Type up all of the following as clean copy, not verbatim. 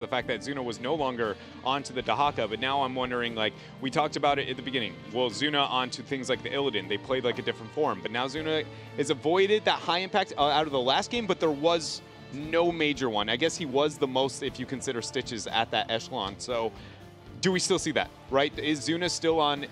the fact that Zuna was no longer onto the Dahaka, but now I'm wondering, like, we talked about it at the beginning. Well, Zuna onto things like the Illidan, they played like a different form, but now Zuna has avoided that high impact out of the last game, but there was no major one. I guess he was the most, if you consider Stitches, at that echelon. So do we still see that, right? Is Zuna still on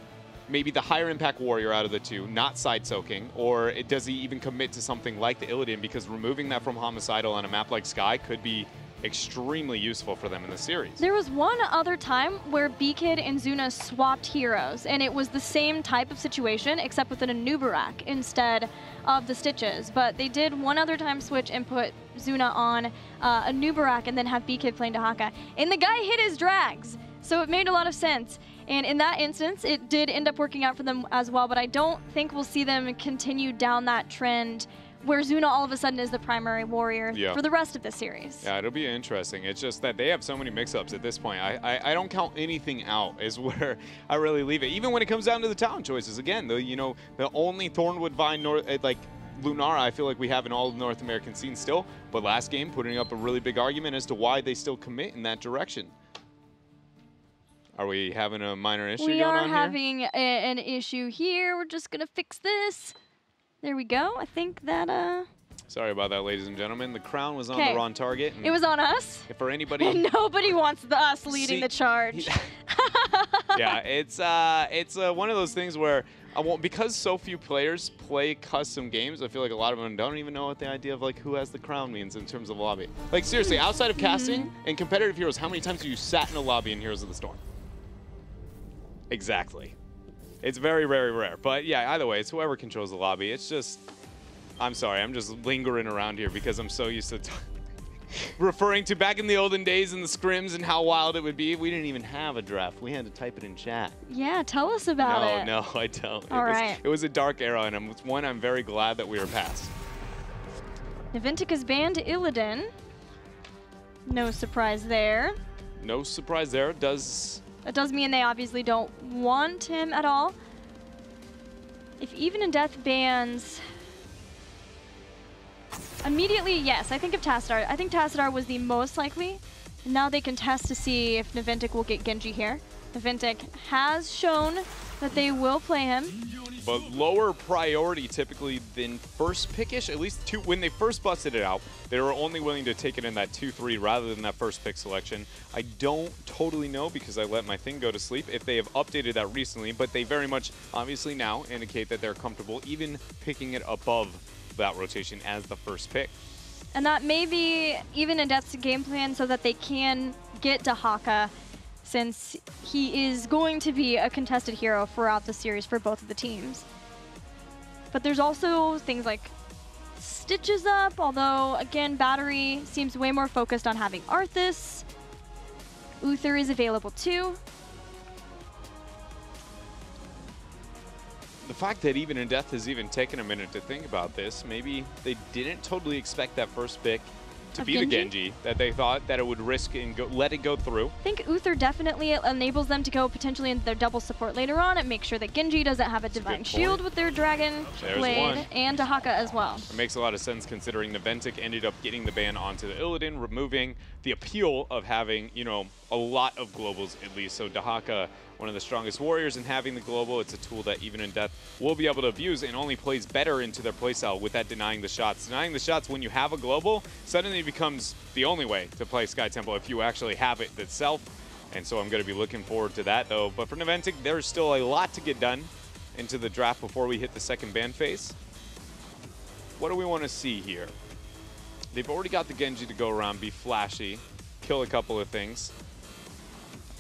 maybe the higher impact warrior out of the two, not side soaking, or does he even commit to something like the Illidan, because removing that from Homicidal on a map like Sky could be extremely useful for them in the series. There was one other time where B-Kid and Zuna swapped heroes, and it was the same type of situation, except with an Anubarak instead of the Stitches. But they did one other time switch and put Zuna on Anubarak and then have B-Kid playing Dahaka. And the guy hit his drags, so it made a lot of sense. And in that instance, it did end up working out for them as well, but I don't think we'll see them continue down that trend where Zuna all of a sudden is the primary warrior for the rest of the series. Yeah, it'll be interesting. It's just that they have so many mix-ups at this point. I don't count anything out is where I really leave it. Even when it comes down to the talent choices, again, the only Thornwood Vine like Lunara I feel like we have in all of the North American scene still, but last game putting up a really big argument as to why they still commit in that direction. Are we having a minor issue going on here? We are having an issue here. We're just gonna fix this. There we go. I think that, Sorry about that, ladies and gentlemen. The crown was on the wrong target. It was on us. For anybody... And nobody wants us leading the charge. Yeah, it's one of those things where, because so few players play custom games, I feel like a lot of them don't even know what the idea of like who has the crown means in terms of lobby. Like seriously, outside of casting and competitive heroes, how many times have you sat in a lobby in Heroes of the Storm? Exactly. It's very, very rare. But yeah, either way, it's whoever controls the lobby. It's just, I'm sorry, I'm just lingering around here because I'm so used to referring to back in the olden days in the scrims and how wild it would be. We didn't even have a draft. We had to type it in chat. Yeah, tell us about it. No, I don't. It was a dark era, and it's one I'm very glad that we were past. Naventic has banned Illidan. No surprise there. No surprise there. That does mean they obviously don't want him at all. If Even in Death bans... Immediately, yes, I think of Tassadar. I think Tassadar was the most likely. Now they can test to see if Naventic will get Genji here. Naventic has shown that they will play him. But lower priority typically than first pickish, at least when they first busted it out, they were only willing to take it in that 2-3 rather than that first pick selection. I don't totally know because I let my thing go to sleep if they have updated that recently, but they very much obviously now indicate that they're comfortable even picking it above that rotation as the first pick. And that may be Even in Death's game plan so that they can get Dahaka, since he is going to be a contested hero throughout the series for both of the teams. But there's also things like Stitches up, although, again, Battery seems way more focused on having Arthas. Uther is available too. The fact that Even in Death has even taken a minute to think about this, maybe they didn't totally expect that first pick to be the Genji, that they thought that it would risk and let it go through. I think Uther definitely enables them to go potentially into their double support later on and make sure that Genji doesn't have a Divine Shield with their Dragon Blade and Dahaka as well. It makes a lot of sense considering Naventic ended up getting the ban onto the Illidan, removing the appeal of having, a lot of globals at least. So Dahaka, one of the strongest warriors, and having the global, it's a tool that Even in Death will be able to abuse and only plays better into their playstyle with that denying the shots. Denying the shots when you have a global suddenly becomes the only way to play Sky Temple if you actually have it itself. And so I'm going to be looking forward to that though. But for Naventic, there's still a lot to get done into the draft before we hit the second ban phase. What do we want to see here? They've already got the Genji to go around, be flashy, kill a couple of things.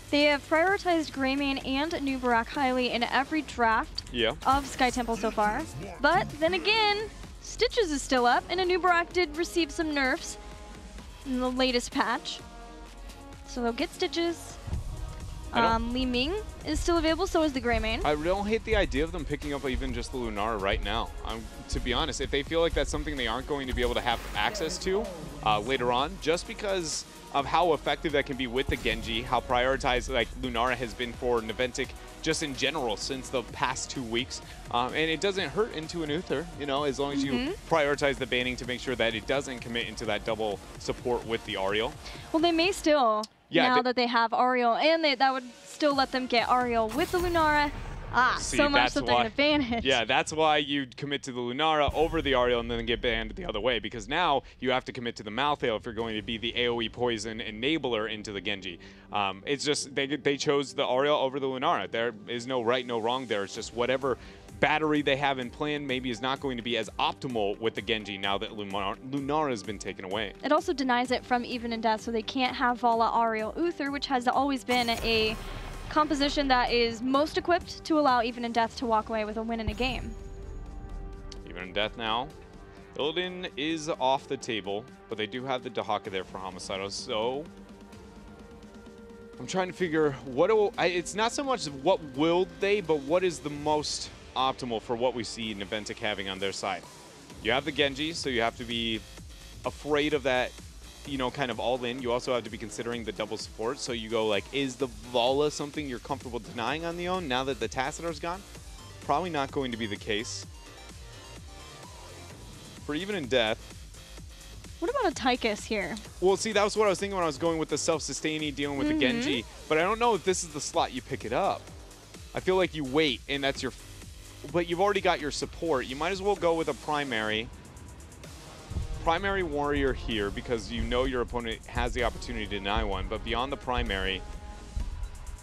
They have prioritized Greymane and Anubarak highly in every draft of Sky Temple so far. But then again, Stitches is still up, and Anubarak did receive some nerfs in the latest patch. So they'll get Stitches. Li Ming is still available, so is the Greymane. I don't hate the idea of them picking up even just the Lunara right now. To be honest, if they feel like that's something they aren't going to be able to have access to later on, just because of how effective that can be with the Genji, how prioritized like Lunara has been for Naventic just in general since the past 2 weeks. And it doesn't hurt into an Uther, as long as you prioritize the banning to make sure that it doesn't commit into that double support with the Ariel. Well, they may still Yeah, now that they have Ariel, and that would still let them get Ariel with the Lunara. see, So much that's that they're going to ban it. Yeah, that's why you commit to the Lunara over the Ariel and then get banned the other way, because now you have to commit to the Malthael if you're going to be the AoE poison enabler into the Genji. It's just they chose the Ariel over the Lunara. There is no right, no wrong there. It's just whatever battery they have in plan maybe is not going to be as optimal with the Genji now that Lunara has been taken away. It also denies it from Even in Death, so they can't have Vala, Ariel, Uther, which has always been a composition that is most equipped to allow Even in Death to walk away with a win in a game. Even in Death now. Illidan is off the table, but they do have the Dahaka there for Homicidal, so I'm trying to figure it's not so much what will they, but what is the most optimal for what we see Naventic having on their side. You have the Genji, so you have to be afraid of that, you know, kind of all in. You also have to be considering the double support, so you go like, is the Vala something you're comfortable denying on the own now that the Tacitar's gone? Probably not going to be the case. For Even in Death. What about a Tychus here? Well, see, that was what I was thinking when I was going with the self-sustaining, dealing with the Genji, but I don't know if this is the slot you pick it up. I feel like you wait, and that's your... But you've already got your support. You might as well go with a primary warrior here because you know your opponent has the opportunity to deny one. But beyond the primary,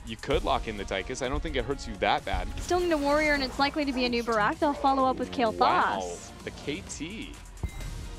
you could lock in the Tychus. I don't think it hurts you that bad. Still need a warrior, and it's likely to be a new Barak. They'll follow up with Kael'thas. Wow, the KT.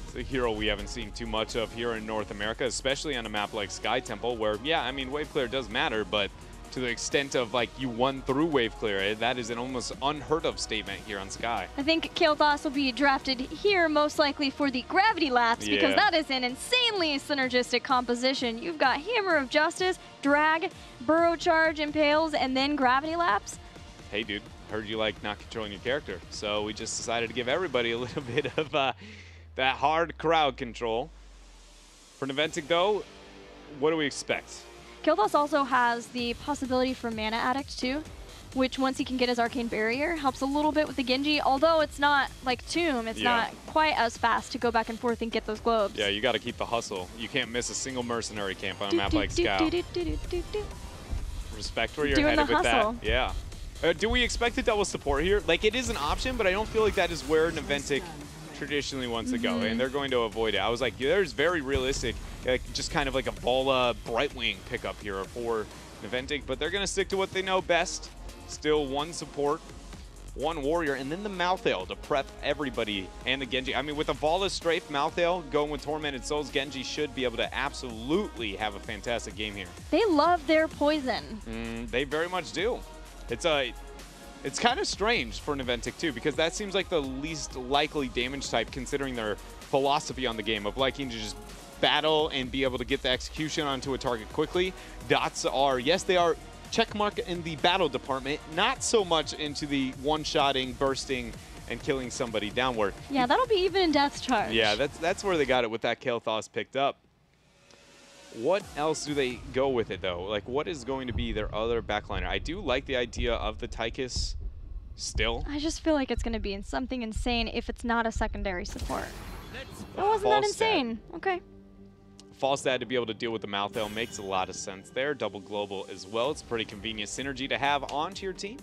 It's a hero we haven't seen too much of here in North America, especially on a map like Sky Temple, where, yeah, I mean, wave clear does matter, but to the extent of like you won through wave clear, that is an almost unheard of statement here on Sky. I think Kael'thas will be drafted here most likely for the gravity lapse because that is an insanely synergistic composition. You've got Hammer of Justice, Drag, Burrow Charge, Impales, and then gravity lapse. Hey dude, heard you like not controlling your character, so we just decided to give everybody a little bit of that hard crowd control. For Naventic though, what do we expect? Kael'thas also has the possibility for Mana Addict too, which once he can get his Arcane Barrier, helps a little bit with the Genji, although it's not like Tomb, it's not quite as fast to go back and forth and get those globes. Yeah, you got to keep the hustle. You can't miss a single mercenary camp on a map like Scout. Respect where you're headed with that. Yeah. Do we expect a double support here? Like, it is an option, but I don't feel like that is where Naventic traditionally wants to go, and they're going to avoid it. I was like, there's very realistic, just kind of like a Vala Brightwing pickup here for Naventic, but they're going to stick to what they know best. Still one support, one warrior, and then the Malthael to prep everybody and the Genji. I mean, with a Vala Strafe Malthael going with Tormented Souls, Genji should be able to absolutely have a fantastic game here. They love their poison. They very much do. It's kind of strange for Naventic too, because that seems like the least likely damage type considering their philosophy on the game of liking to just battle and be able to get the execution onto a target quickly. Dots are, yes, they are checkmark in the battle department, not so much into the one-shotting, bursting, and killing somebody downward. Yeah, that'll be Even in Death's charge. Yeah, that's where they got it with that Kael'thas picked up. What else do they go with it, though? Like, what is going to be their other backliner? I do like the idea of the Tychus still. I just feel like it's going to be something insane if it's not a secondary support. That wasn't that insane. Okay. Falstad to be able to deal with the Malthael makes a lot of sense there. Double global as well. It's a pretty convenient synergy to have onto your team.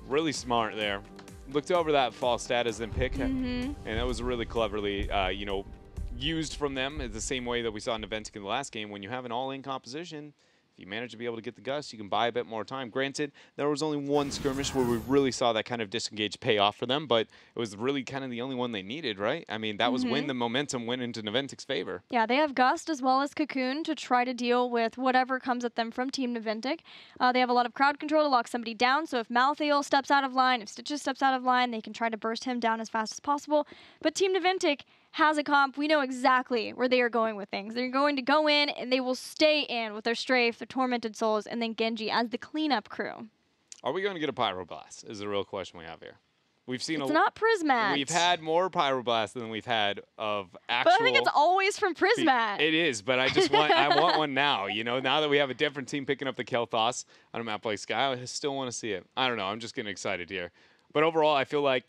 Really smart there. Looked over that Falstad as then pick, and that was really cleverly, you know, used from them the same way that we saw Naventic in the last game. When you have an all-in composition, if you manage to be able to get the Gust, you can buy a bit more time. Granted, there was only one skirmish where we really saw that kind of disengage pay off for them, but it was really kind of the only one they needed, right? I mean, that was when the momentum went into Naventic's favor. Yeah, they have Gust as well as Cocoon to try to deal with whatever comes at them from Team Naventic. They have a lot of crowd control to lock somebody down, so if Malthael steps out of line, if Stitches steps out of line, they can try to burst him down as fast as possible. But Team Naventic has a comp, we know exactly where they are going with things. They're going to go in, and they will stay in with their Strafe, their Tormented Souls, and then Genji as the cleanup crew. Are we going to get a Pyroblast is the real question we have here. We've seen it's not Prismat. We've had more Pyroblast than we've had of actual... But I think it's always from Prismat. It is, but I just want I want one now. You know, now that we have a different team picking up the Kael'thas on a map like Sky, I still want to see it. I don't know. I'm just getting excited here. But overall, I feel like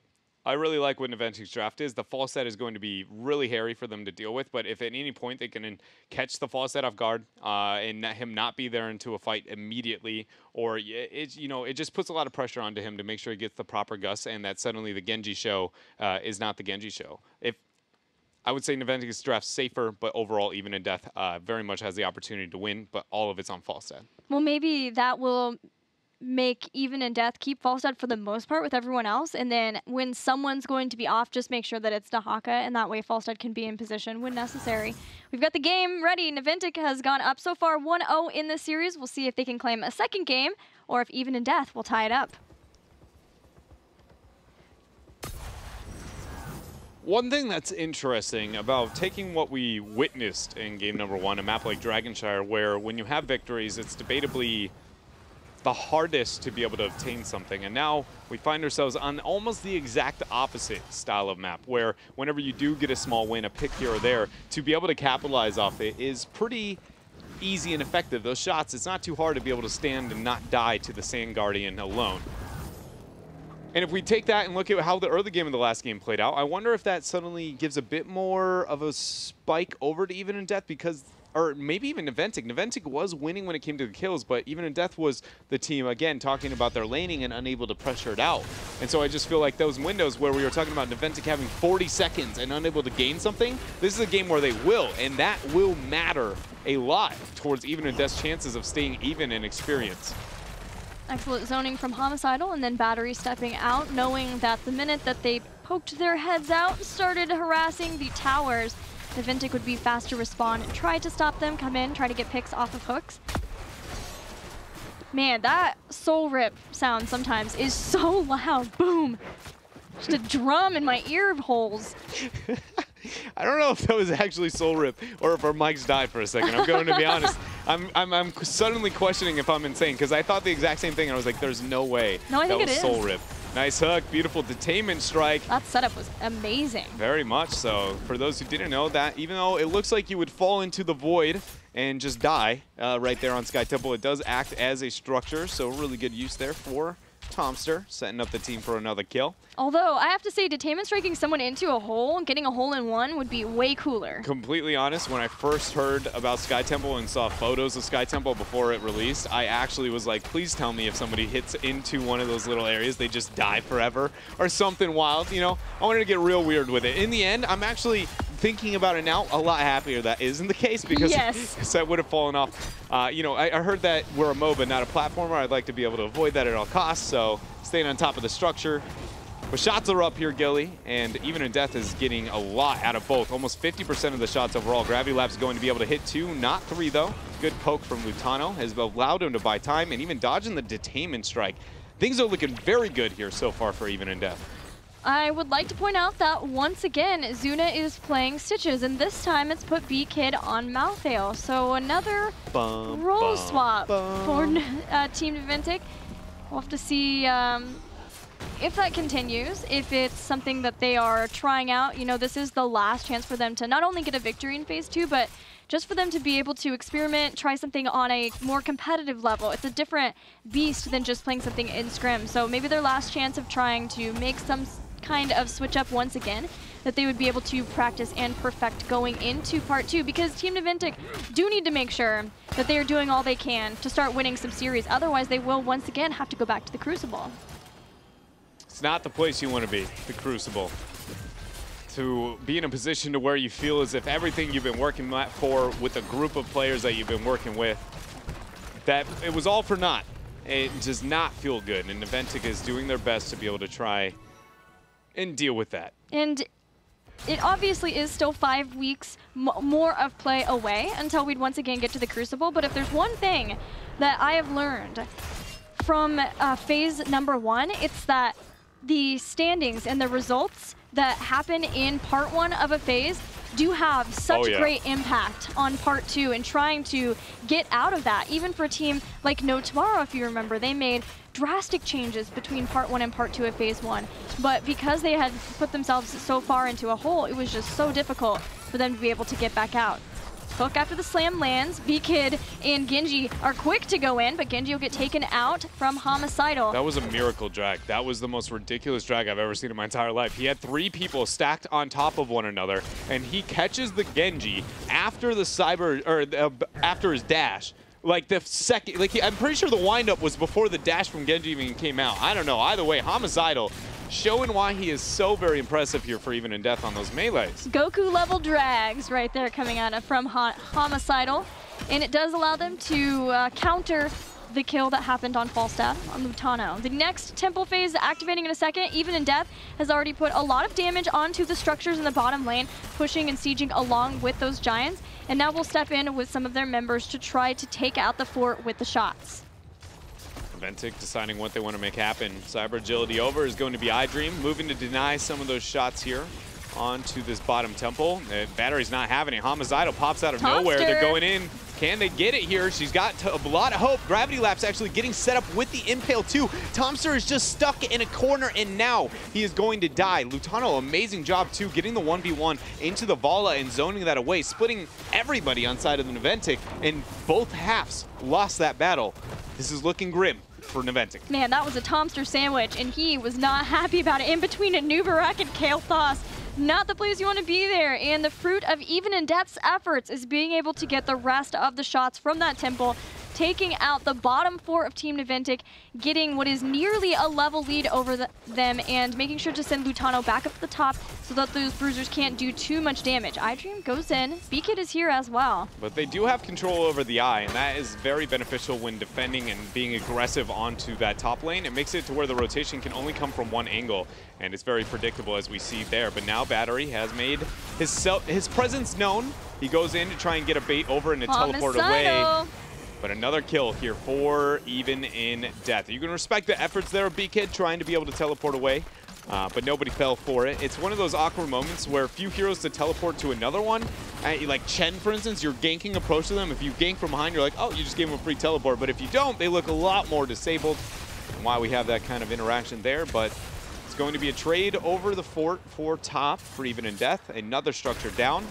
I really like what Naventic's draft is. The fall set is going to be really hairy for them to deal with, but if at any point they can catch the fall set off guard and let him not be there into a fight immediately, or it just puts a lot of pressure onto him to make sure he gets the proper Gus, and that suddenly the Genji show is not the Genji show. If I would say Naventic's draft safer, but overall, even in death, very much has the opportunity to win, but all of it's on fall set. Well, maybe that will make Even in Death keep Falstad for the most part with everyone else, and then when someone's going to be off, just make sure that it's Dahaka, and that way Falstad can be in position when necessary. We've got the game ready. Naventic has gone up so far 1-0 in this series. We'll see if they can claim a second game, or if Even in Death will tie it up. One thing that's interesting about taking what we witnessed in game number 1, a map like Dragonshire, where when you have victories, it's debatably the hardest to be able to obtain something. And now we find ourselves on almost the exact opposite style of map, where whenever you do get a small win, a pick here or there, to be able to capitalize off it is pretty easy and effective. Those shots, it's not too hard to be able to stand and not die to the Sand Guardian alone. And if we take that and look at how the early game of the last game played out, I wonder if that suddenly gives a bit more of a spike over to Even in Death, because, or maybe even Naventic. Naventic was winning when it came to the kills, but Even in Death was the team, again, talking about their laning and unable to pressure it out. And so I just feel like those windows where we were talking about Naventic having 40 seconds and unable to gain something, this is a game where they will, and that will matter a lot towards Even in Death's chances of staying even in experience. Excellent zoning from Homicidal, and then Battery stepping out, knowing that the minute that they poked their heads out and started harassing the towers, Naventic would be fast to respond and try to stop them, come in, try to get picks off of hooks. Man, that soul rip sound sometimes is so loud. Boom. Just a drum in my ear holes. I don't know if that was actually Soul Rip or if our mics died for a second. I'm going to be honest. I'm suddenly questioning if I'm insane, because I thought the exact same thing. And I was like, there's no way that was Soul Rip. Nice hook, beautiful detainment strike. That setup was amazing. Very much so. For those who didn't know that, even though it looks like you would fall into the void and just die right there on Sky Temple, it does act as a structure, so really good use there for Tomster, setting up the team for another kill. Although, I have to say, detainment striking someone into a hole and getting a hole-in-one would be way cooler. Completely honest, when I first heard about Sky Temple and saw photos of Sky Temple before it released, I actually was like, please tell me if somebody hits into one of those little areas, they just die forever or something wild, you know? I wanted to get real weird with it. In the end, I'm actually thinking about it now, a lot happier that isn't the case, because that would have fallen off. You know, I heard that we're a MOBA, not a platformer. I'd like to be able to avoid that at all costs, so staying on top of the structure. But shots are up here, Gilly, and Even in Death is getting a lot out of both. Almost 50% of the shots overall. Gravity Lab's going to be able to hit 2, not 3 though. Good poke from Lutano has allowed him to buy time, and even dodging the detainment strike. Things are looking very good here so far for Even in Death. I would like to point out that once again, Zuna is playing Stitches, and this time it's put B-Kid on Malthael. So another role swap for Team Naventic. We'll have to see if that continues, if it's something that they are trying out. You know, this is the last chance for them to not only get a victory in Phase 2, but just for them to be able to experiment, try something on a more competitive level. It's a different beast than just playing something in Scrim. So maybe their last chance of trying to make some kind of switch up once again, that they would be able to practice and perfect going into Part 2, because Team Naventic do need to make sure that they are doing all they can to start winning some series. Otherwise, they will once again have to go back to the Crucible. It's not the place you want to be, the Crucible. To be in a position to where you feel as if everything you've been working for with a group of players that you've been working with, that it was all for naught. It does not feel good, and Naventic is doing their best to be able to try and deal with that. And it obviously is still 5 weeks more of play away until we'd once again get to the Crucible, but if there's one thing that I have learned from phase number 1, it's that the standings and the results that happen in part 1 of a phase do have such great impact on part 2 and trying to get out of that. Even for a team like No Tomorrow, if you remember, they made drastic changes between part 1 and part 2 of phase 1. But because they had put themselves so far into a hole, it was just so difficult for them to be able to get back out. Hook after the slam lands. B-Kid and Genji are quick to go in, but Genji will get taken out from Homicidal. That was a miracle drag. That was the most ridiculous drag I've ever seen in my entire life. He had 3 people stacked on top of one another, and he catches the Genji after the cyber, or after his dash. Like the second, I'm pretty sure the windup was before the dash from Genji even came out. I don't know. Either way, Homicidal showing why he is so very impressive here for Even in Death on those melees. Goku level drags right there coming out from Homicidal, and it does allow them to counter the kill that happened on Falstaff on Lutano. The next temple phase activating in a second. Even in Death has already put a lot of damage onto the structures in the bottom lane, pushing and sieging along with those giants, and now we'll step in with some of their members to try to take out the fort with the shots. Naventic deciding what they want to make happen. Cyber Agility over is going to be iDream, moving to deny some of those shots here onto this bottom temple. Battery's not having it. Homicidal pops out of nowhere. They're going in. Can they get it here? She's got a lot of hope. Gravity Lapse actually getting set up with the Impale too. Tomster is just stuck in a corner, and now he is going to die. Lutano, amazing job too, getting the 1v1 into the Vala and zoning that away, splitting everybody on side of the Naventic, and both halves lost that battle. This is looking grim for Naventic. Man, that was a Tomster sandwich, and he was not happy about it. In between a Nubarak and Kael'thas, not the place you want to be there. And the fruit of Even in Death's efforts is being able to get the rest of the shots from that temple, taking out the bottom 4 of Team Naventic, getting what is nearly a level lead over them, and making sure to send Lutano back up to the top so that those bruisers can't do too much damage. iDream goes in. B-Kid is here as well. But they do have control over the eye, and that is very beneficial when defending and being aggressive onto that top lane. It makes it to where the rotation can only come from one angle, and it's very predictable as we see there. But now Battery has made his presence known. He goes in to try and get a bait over and to teleport away. But another kill here for Even in Death. You can respect the efforts there of B-Kid trying to be able to teleport away, but nobody fell for it. It's one of those awkward moments where few heroes to teleport to another one. Like Chen, for instance, you're ganking approach to them. If you gank from behind, you're like, oh, you just gave them a free teleport. But if you don't, they look a lot more disabled. And why we have that kind of interaction there. But it's going to be a trade over the fort for top for Even in Death. Another structure down.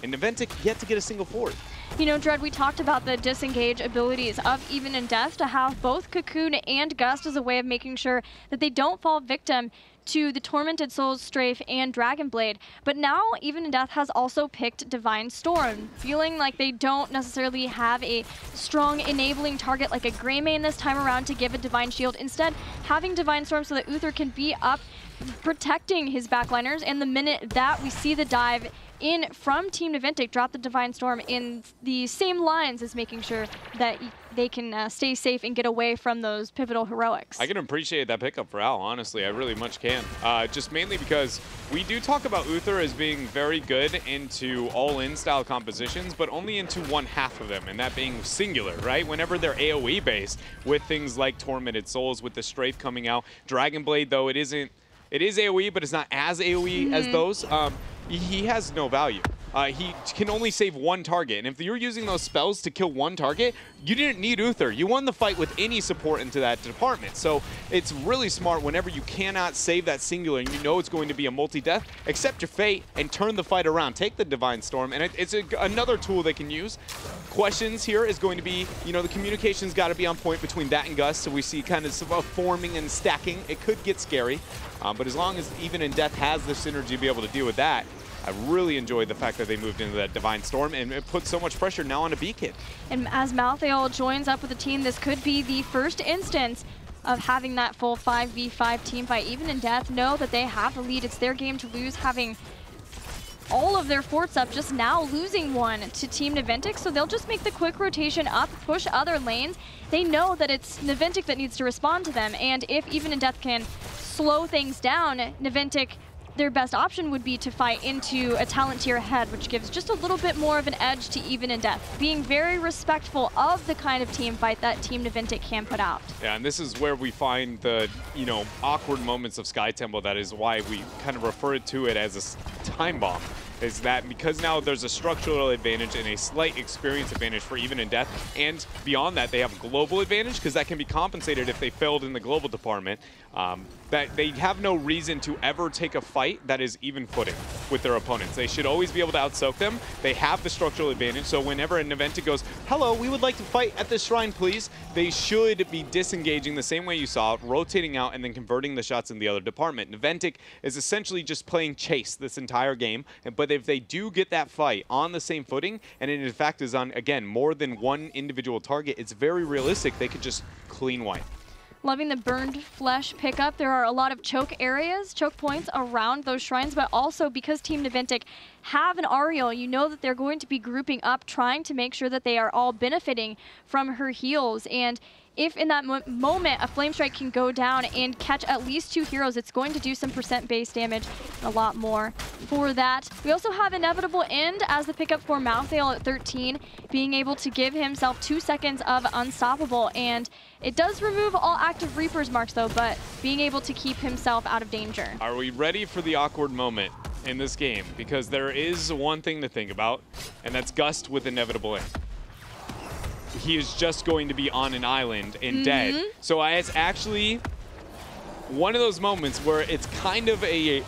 And Naventic yet to get a single fort. You know, Dread, we talked about the disengage abilities of Even in Death to have both Cocoon and Gust as a way of making sure that they don't fall victim to the Tormented Souls, Strafe, and Dragon Blade. But now Even in Death has also picked Divine Storm, feeling like they don't necessarily have a strong enabling target like a Greymane this time around to give a Divine Shield. Instead, having Divine Storm so that Uther can be up protecting his backliners, and the minute that we see the dive in from Team Naventic, drop the Divine Storm in the same lines as making sure that they can stay safe and get away from those pivotal heroics. I can appreciate that pickup for Al, honestly. I really much can. Just mainly because we do talk about Uther as being very good into all-in style compositions, but only into one half of them, and that being singular, right? Whenever they're AoE based, with things like Tormented Souls, with the Strafe coming out. Dragon Blade, though, it is AoE, but it's not as AoE as those. He has no value. He can only save one target, and if you're using those spells to kill one target, you didn't need Uther. You won the fight with any support into that department. So it's really smart whenever you cannot save that singular and you know it's going to be a multi-death, accept your fate and turn the fight around. Take the Divine Storm, and it's another tool they can use. Questions here is going to be, you know, the communication's got to be on point between that and Gus, so we see kind of forming and stacking. It could get scary, but as long as Even in Death has the synergy to be able to deal with that, I really enjoyed the fact that they moved into that Divine Storm, and it put so much pressure now on a B-Kid. And as Malthael joins up with the team, this could be the first instance of having that full 5v5 team fight. Even in Death know that they have the lead. It's their game to lose, having all of their forts up, just now losing one to Team Naventic, so they'll just make the quick rotation up, push other lanes. They know that it's Naventic that needs to respond to them, and if Even in Death can slow things down, Naventic, their best option would be to fight into a talent tier ahead, which gives just a little bit more of an edge to Even in Death, being very respectful of the kind of team fight that Team Naventic can put out. Yeah, and this is where we find the, you know, awkward moments of Sky Temple. That is why we kind of refer to it as a time bomb. is that because now there's a structural advantage and a slight experience advantage for Even and Death, and beyond that, they have a global advantage because that can be compensated if they failed in the global department. That they have no reason to ever take a fight that is even footing with their opponents. They should always be able to outsoak them. They have the structural advantage, so whenever an Naventic goes, hello, we would like to fight at this shrine, please, they should be disengaging the same way you saw, rotating out and then converting the shots in the other department. Naventic is essentially just playing chase this entire game, but if they do get that fight on the same footing, and it in fact is on, again, more than one individual target, it's very realistic they could just clean wipe. Loving the burned flesh pickup. There are a lot of choke areas, choke points around those shrines, but also because Team Naventic have an Ariel, you know that they're going to be grouping up, trying to make sure that they are all benefiting from her heals. And if in that moment a Flame Strike can go down and catch at least 2 heroes, it's going to do some percent base damage and a lot more for that. We also have Inevitable End as the pickup for Malthael at 13, being able to give himself 2 seconds of Unstoppable. And it does remove all active Reaper's marks though, but being able to keep himself out of danger. Are we ready for the awkward moment in this game? Because there is one thing to think about, and that's Gust with Inevitable End. He is just going to be on an island and dead. So it's actually one of those moments where it's kind of a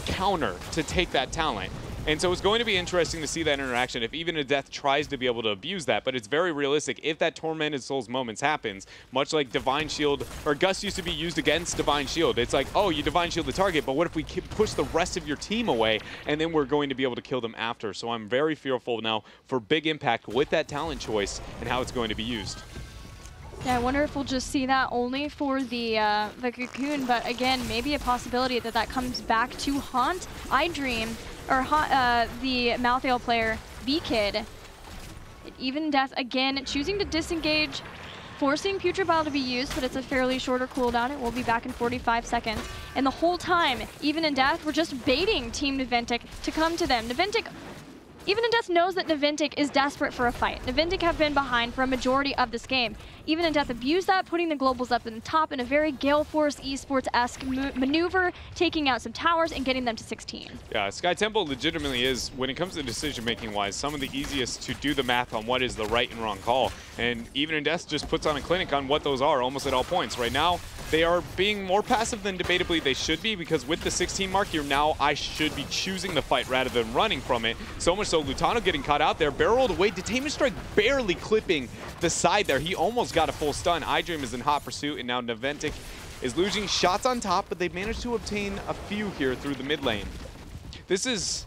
counter to take that talent. And so it's going to be interesting to see that interaction if Even a Death tries to be able to abuse that, but it's very realistic. If that Tormented Souls moments happens, much like Divine Shield, or Gust used to be used against Divine Shield, it's like, oh, you Divine Shield the target, but what if we push the rest of your team away, and then we're going to be able to kill them after? So I'm very fearful now for big impact with that talent choice and how it's going to be used. Yeah, I wonder if we'll just see that only for the Cocoon, but again, maybe a possibility that that comes back to haunt iDream, or the Malthael player, B-Kid. Even Death, again, choosing to disengage, forcing Putrid Bile to be used, but it's a fairly shorter cooldown. It will be back in 45 seconds. And the whole time, Even in Death, we're just baiting Team Naventic to come to them. Even in Death knows that Naventic is desperate for a fight. Naventic have been behind for a majority of this game. Even in Death abused that, putting the globals up in the top in a very Gale Force esports-esque maneuver, taking out some towers and getting them to 16. Yeah, Sky Temple legitimately is, when it comes to decision-making wise, some of the easiest to do the math on what is the right and wrong call. And Even in Death just puts on a clinic on what those are almost at all points. Right now, they are being more passive than debatably they should be, because with the 16 mark, I should be choosing the fight rather than running from it. So much so, Lutano getting caught out there, barreled away, Detainment Strike barely clipping the side there. He almost got a full stun. iDream is in hot pursuit, and now Naventic is losing shots on top, but they've managed to obtain a few here through the mid lane. This is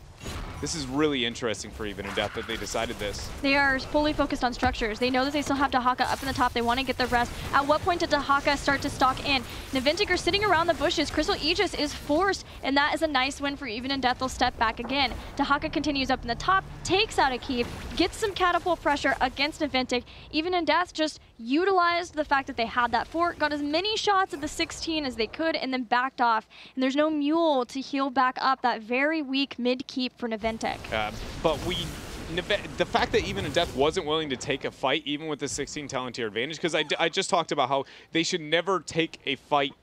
really interesting for Even in Death that they decided this. They are fully focused on structures. They know that they still have Dahaka up in the top. They want to get the rest. At what point did Dahaka start to stalk in? Naventic are sitting around the bushes. Crystal Aegis is forced, and that is a nice win for Even in Death. They'll step back again. Dahaka continues up in the top, takes out a keep, gets some catapult pressure against Naventic. Even in Death just utilized the fact that they had that fort, got as many shots at the 16 as they could, and then backed off. And there's no mule to heal back up that very weak mid keep for Naventic. But the fact that Even in Death wasn't willing to take a fight, even with the 16 talent tier advantage, because I just talked about how they should never take a fight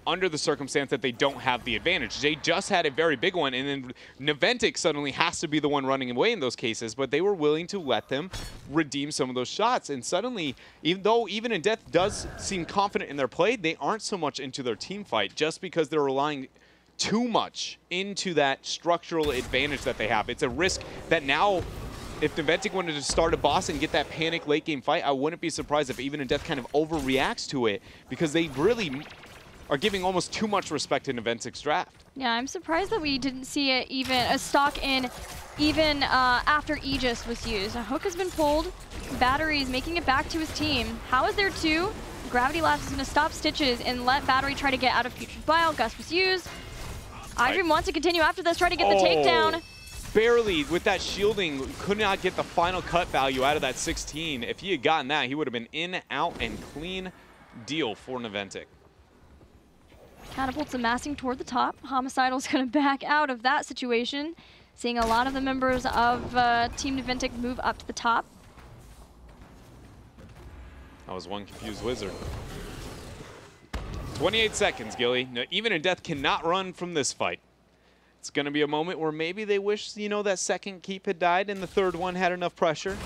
under the circumstance that they don't have the advantage. They just had a very big one, and then Naventic suddenly has to be the one running away in those cases, but they were willing to let them redeem some of those shots. And suddenly, even though Even in Death does seem confident in their play, they aren't so much into their team fight, just because they're relying too much into that structural advantage that they have. It's a risk that now, if Naventic wanted to start a boss and get that panic late game fight, I wouldn't be surprised if Even in Death kind of overreacts to it, because they really are giving almost too much respect to Naventic's draft. Yeah, I'm surprised that we didn't see it a stock in even after Aegis was used. A hook has been pulled. Battery's making it back to his team. How is there two? Gravity Labs is going to stop Stitches and let Battery try to get out of Putrid Bile. Gust was used. iDream wants to continue after this, try to get the takedown. Barely, with that shielding, could not get the final cut value out of that 16. If he had gotten that, he would have been in, out, and clean deal for Naventic. Catapults amassing toward the top. Homicidal's going to back out of that situation. Seeing a lot of the members of Team Naventic move up to the top. That was one confused wizard. 28 seconds, Gilly. No, Even in Death cannot run from this fight. It's going to be a moment where maybe they wish, you know, that second keep had died and the third one had enough pressure.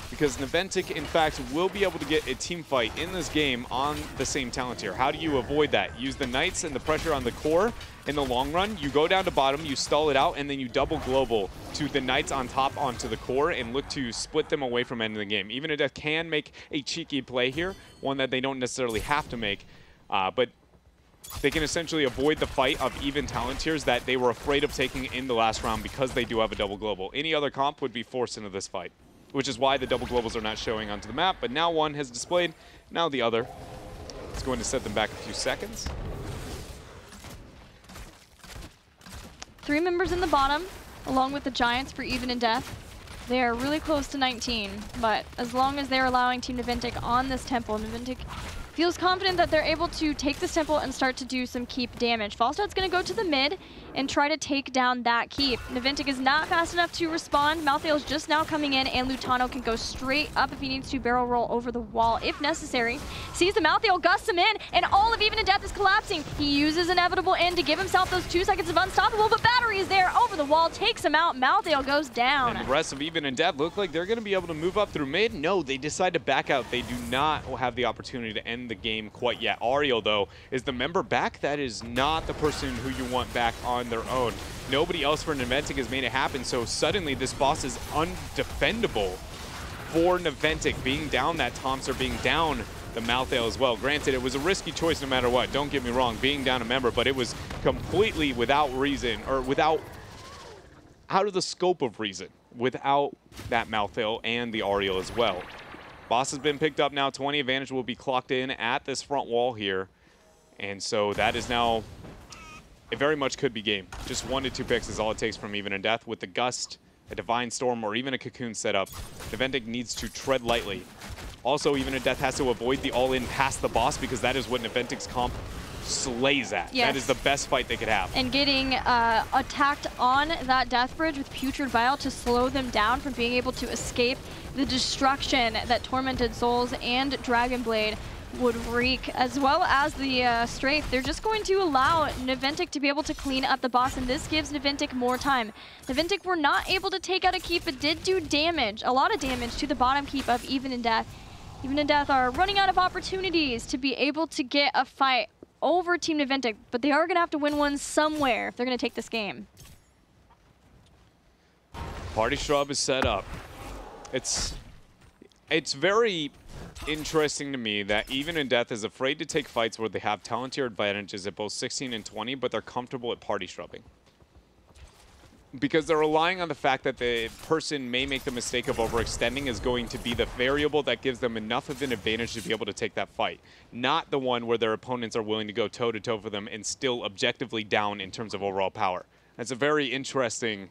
Because Naventic, in fact, will be able to get a team fight in this game on the same talent tier. How do you avoid that? Use the Knights and the pressure on the core in the long run. You go down to bottom, you stall it out, and then you double global to the Knights on top onto the core and look to split them away from ending the game. Even Death can make a cheeky play here, one that they don't necessarily have to make, but they can essentially avoid the fight of even talent tiers that they were afraid of taking in the last round because they do have a double global. Any other comp would be forced into this fight, which is why the double globals are not showing onto the map. But now one has displayed, now the other. It's going to set them back a few seconds. 3 members in the bottom, along with the Giants for Even and Death. They are really close to 19, but as long as they're allowing Team Naventic on this temple, Naventic feels confident that they're able to take this temple and start to do some keep damage. Falstad's going to go to the mid and try to take down that keep. Naventic is not fast enough to respond. Malthael's just now coming in, and Lutano can go straight up if he needs to barrel roll over the wall if necessary. Sees the Malthael, gusts him in, and all of Even and Death is collapsing. He uses Inevitable End to give himself those 2 seconds of unstoppable, but Battery is there over the wall, takes him out. Malthael goes down. And the rest of Even and Death look like they're going to be able to move up through mid. No, they decide to back out. They do not have the opportunity to end the game quite yet. Ariel, though, is the member back. That is not the person who you want back on their own. Nobody else for Naventic has made it happen, so suddenly this boss is undefendable for Naventic, being down that Thompson, being down the Malthael as well. Granted, it was a risky choice no matter what, don't get me wrong, being down a member, but it was completely without reason, or out of the scope of reason, without that Malthael and the Ariel as well. Boss has been picked up now. 20 advantage will be clocked in at this front wall here. And so that is now, it very much could be game. Just 1 to 2 picks is all it takes from Even and Death. With the Gust, a Divine Storm, or even a Cocoon setup, Naventic needs to tread lightly. Also, Even and Death has to avoid the all-in past the boss because that is what Naventic's comp slays at. Yes. That is the best fight they could have. And getting attacked on that Death Bridge with Putrid Vial to slow them down from being able to escape the destruction that Tormented Souls and Dragon Blade would wreak, as well as the Strafe. They're just going to allow Naventic to be able to clean up the boss, and this gives Naventic more time. Naventic were not able to take out a keep, but did do damage, a lot of damage to the bottom keep of Even and Death. Even and Death are running out of opportunities to be able to get a fight over Team Naventic, but they are going to have to win one somewhere if they're going to take this game. Party Shrub is set up. It's very interesting to me that Even and Death is afraid to take fights where they have talent tier advantages at both 16 and 20, but they're comfortable at party shrubbing. Because they're relying on the fact that the person may make the mistake of overextending is going to be the variable that gives them enough of an advantage to be able to take that fight. Not the one where their opponents are willing to go toe-to-toe for them and still objectively down in terms of overall power. That's a very interesting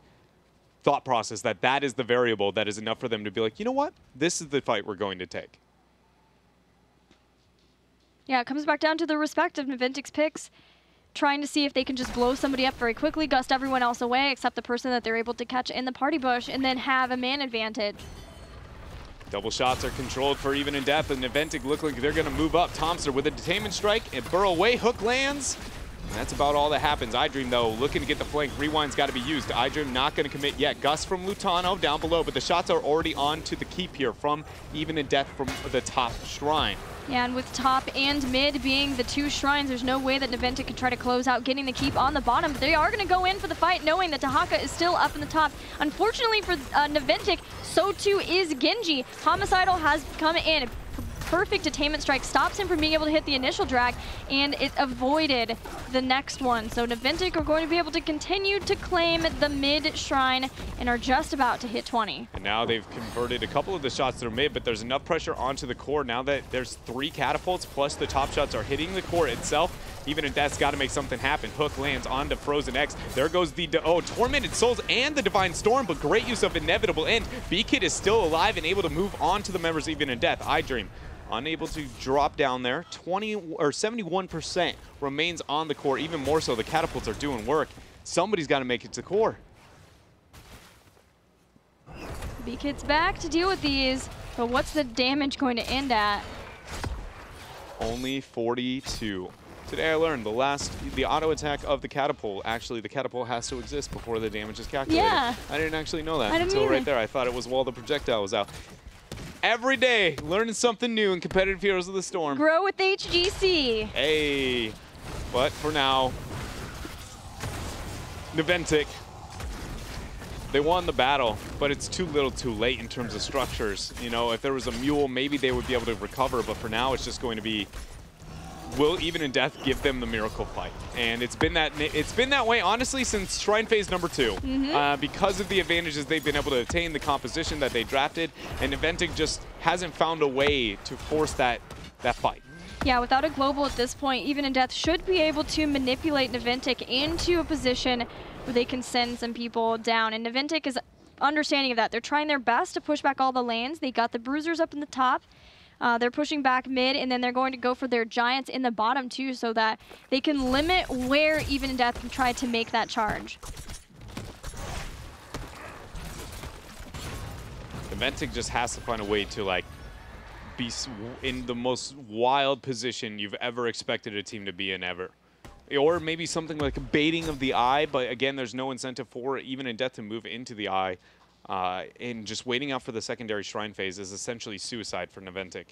thought process, that is the variable that is enough for them to be like, you know what? This is the fight we're going to take. Yeah, it comes back down to the respect of Naventic's picks, trying to see if they can just blow somebody up very quickly, gust everyone else away except the person that they're able to catch in the party bush, and then have a man advantage. Double shots are controlled for Even and Death, and Naventic look like they're going to move up. Thompson with a detainment strike, and burrow away, hook lands. And that's about all that happens. iDream, though, looking to get the flank. Rewind's got to be used. iDream not going to commit yet. Gust from Lutano down below, but the shots are already on to the keep here from Even and Death from the top shrine. Yeah, and with top and mid being the 2 shrines, there's no way that Naventic can try to close out getting the keep on the bottom, but they are going to go in for the fight knowing that Dahaka is still up in the top. Unfortunately for Naventic, so too is Genji. Homicidal has come in. Perfect detainment strike stops him from being able to hit the initial drag, and it avoided the next one. So Naventic are going to be able to continue to claim the mid shrine and are just about to hit 20. And now they've converted a couple of the shots that are mid, but there's enough pressure onto the core now that there's 3 catapults, plus the top shots are hitting the core itself. Even if that's got to make something happen. Hook lands onto Frozen X. There goes the Tormented Souls and the Divine Storm, but great use of Inevitable End. B-Kid is still alive and able to move on to the members Even in Death. iDream unable to drop down there. 71% remains on the core. Even more so, the catapults are doing work. Somebody's got to make it to core. B-Kid's back to deal with these, but what's the damage going to end at? Only 42. Today I learned the auto attack of the catapult. Actually, the catapult has to exist before the damage is calculated. Yeah. I didn't actually know that I didn't until either. right there. I thought it was while the projectile was out. Every day, learning something new in competitive Heroes of the Storm. Grow with HGC. Hey, but for now, Naventic, they won the battle, but it's too little too late in terms of structures. You know, if there was a mule, maybe they would be able to recover, but for now, it's just going to be, will Even in Death give them the miracle fight? And it's been that way, honestly, since Shrine Phase number 2. Because of the advantages they've been able to attain, the composition that they drafted, and Naventic just hasn't found a way to force that fight. Yeah, without a global at this point, Even in Death should be able to manipulate Naventic into a position where they can send some people down. And Naventic is understanding of that. They're trying their best to push back all the lanes. They got the bruisers up in the top. They're pushing back mid, and then they're going to go for their giants in the bottom too, so that they can limit where Even in Death can try to make that charge. Naventic just has to find a way to like be in the most wild position you've ever expected a team to be in ever. Or maybe something like a baiting of the eye, but again, there's no incentive for Even in Death to move into the eye. And just waiting out for the secondary Shrine Phase is essentially suicide for Naventic,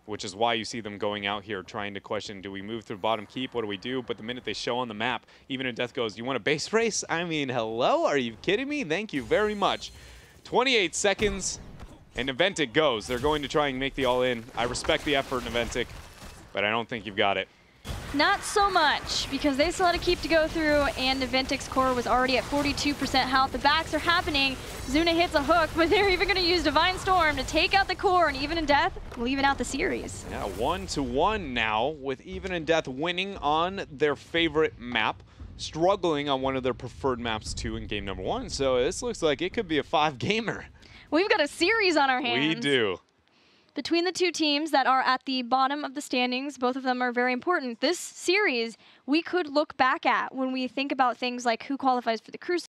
which is why you see them going out here trying to question, do we move through bottom keep? What do we do? But the minute they show on the map, Even in Death goes, you want a base race? I mean, hello? Are you kidding me? Thank you very much. 28 seconds. And Naventic goes. They're going to try and make the all-in. I respect the effort, Naventic, but I don't think you've got it. Not so much, because they still had a keep to go through, and Naventic's core was already at 42% health. The backs are happening. Zuna hits a hook, but they're even going to use Divine Storm to take out the core, and Even in Death will even out the series. Yeah, 1-1 now, with Even in Death winning on their favorite map, struggling on one of their preferred maps too in game number 1. So this looks like it could be a 5-gamer. We've got a series on our hands. We do. Between the two teams that are at the bottom of the standings, both of them are very important. This series we could look back at when we think about things like who qualifies for the Crucible.